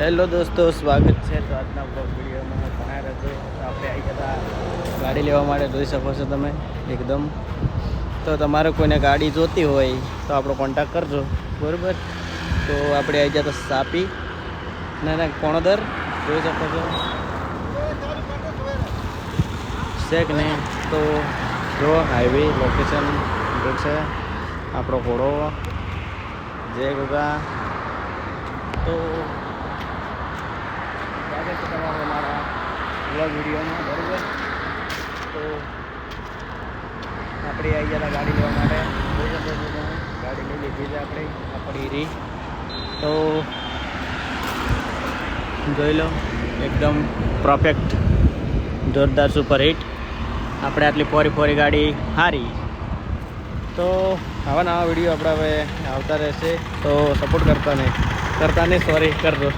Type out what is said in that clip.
Hello દોસ્તો, સ્વાગત છે તો આજના બ્લોગ વિડીયોમાં બના રહેજો. આપણે આવી જતા ગાડી લેવા માટે જોઈ શકો છો તમે એકદમ. તો તમારે કોઈને ગાડી જોતી હોય તો આપણો કોન્ટેક્ટ કરજો, બરાબર. તો આપણે આવી જતા સાપી ના કોણોદર જોઈ શકો છો છે કે નહીં. તો જો હાઈવે લોકેશન છે આપણો ઘોડો જય ગોગા. તો સ્વાગત છે તમારું અમારા વ્લોગ વિડીયોમાં, બરાબર. તો આપણે આવી ગયા ગાડી લેવા માટે જોઈ શકો છો તમે. ગાડી લઈ લીધી છે આપણે આપણી રી. તો જોઈ લો એકદમ પરફેક્ટ જોરદાર સુપર હિટ. આપણે આટલી ફોરી ગાડી સારી. તો આવા નવા વિડીયો આપણે હવે આવતા રહેશે. તો સપોર્ટ કરતા નહીં કરજો.